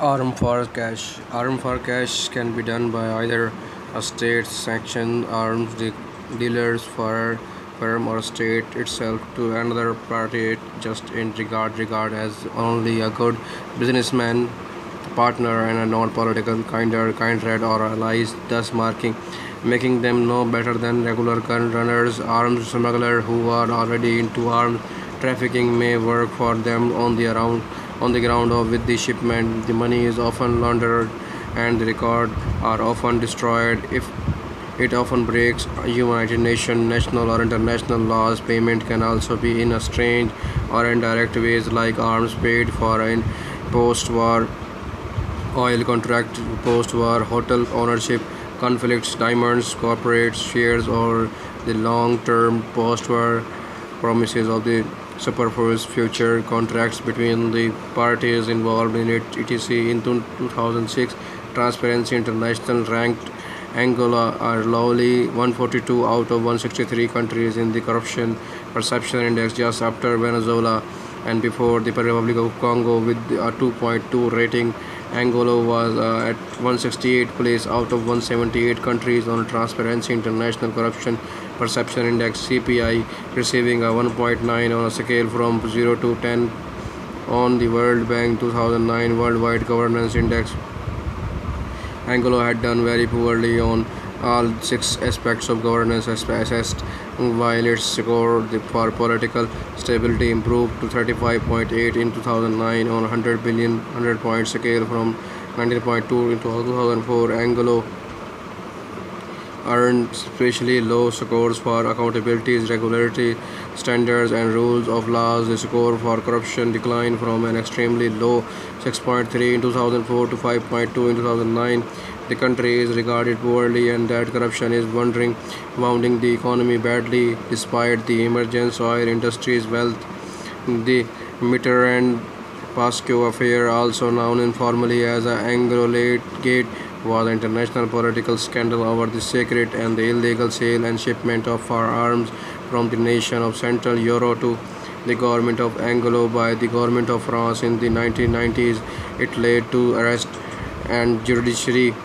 Arm for cash. Arm for cash can be done by either a state sanctioned arms dealers for firm or state itself to another party just in regard as only a good businessman, partner and a non-political kindred or allies, thus making them no better than regular gun runners. Arms smugglers who are already into arms trafficking may work for them on the ground or with the shipment. The money is often laundered and the record are often destroyed. If it often breaks United Nations, national or international laws. Payment can also be in a strange or indirect ways like arms paid for in post-war oil contract, post-war hotel ownership conflicts, diamonds, corporate shares, or the long-term post-war promises of the superfluous future contracts between the parties involved in it. etc. In 2006, Transparency International ranked Angola are lowly 142 out of 163 countries in the Corruption Perception Index, just after Venezuela and before the Republic of Congo with a 2.2 rating. Angola was at 168th place out of 178 countries on Transparency International Corruption Perception Index (CPI), receiving a 1.9 on a scale from 0 to 10 on the World Bank 2009 Worldwide Governance Index. Angola had done very poorly on all six aspects of governance assessed, while its score for political stability improved to 35.8 in 2009 on 100 point scale from 19.2 in 2004. Angola earned especially low scores for accountability, regularity, standards, and rules of laws. The score for corruption declined from an extremely low 6.3 in 2004 to 5.2 in 2009. The country is regarded poorly, and that corruption is wounding the economy badly, despite the emergence oil industry's wealth. The Mitterrand Pasco affair, also known informally as the Anglo Gate, was an international political scandal over the secret and the illegal sale and shipment of firearms from the nation of Central Europe to the government of Angola by the government of France in the 1990s. It led to arrest and judiciary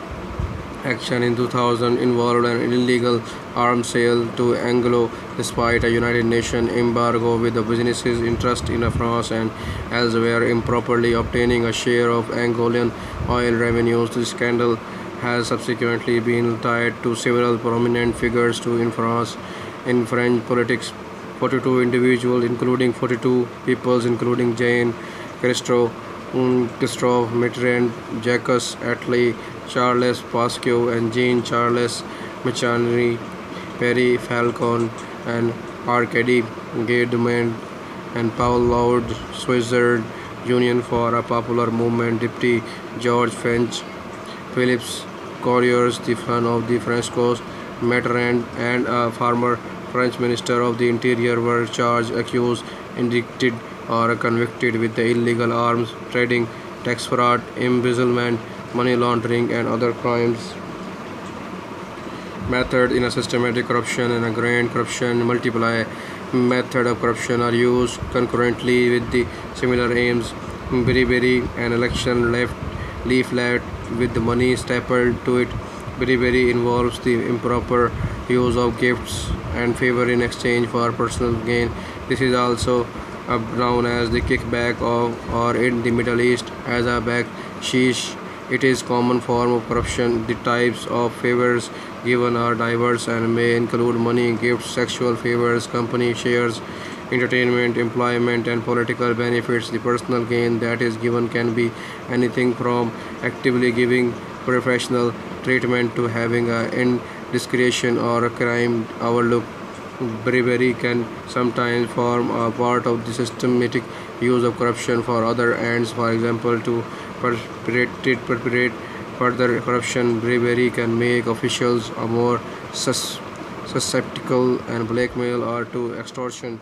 action in 2000 involved an illegal arms sale to Angola despite a United Nations embargo, with the business's interest in France and elsewhere improperly obtaining a share of Angolan oil revenues. The scandal has subsequently been tied to several prominent figures in French politics. 42 individuals, including 42 peoples, including Jean Christophe Mitterrand, Jacques Attali, Charles Pasqua, and Jean-Charles Michel, Perry Falcon, and Arcadie Guedemond, and Paul Loud, Switzerland Union for a Popular Movement, Deputy George French, Philippe Couriers, the son of the François Mitterrand, and a former French Minister of the Interior were charged, accused, indicted, or convicted with the illegal arms trading, tax fraud, embezzlement, money laundering, and other crimes. Method in a systematic corruption and a grand corruption multiply method of corruption are used concurrently with the similar aims. Bribery, an election leaflet with the money stapled to it. Bribery involves the improper use of gifts and favor in exchange for personal gain. This is also known as the kickback or in the Middle East as a baksheesh. It is common form of corruption. The types of favors given are diverse and may include money, gifts, sexual favors, company shares, entertainment, employment, and political benefits. The personal gain that is given can be anything from actively giving professional treatment to having an indiscretion or a crime overlooked. Bribery can sometimes form a part of the systematic use of corruption for other ends, for example, to perpetrate further corruption. Bribery can make officials more susceptible and blackmail or to extortion.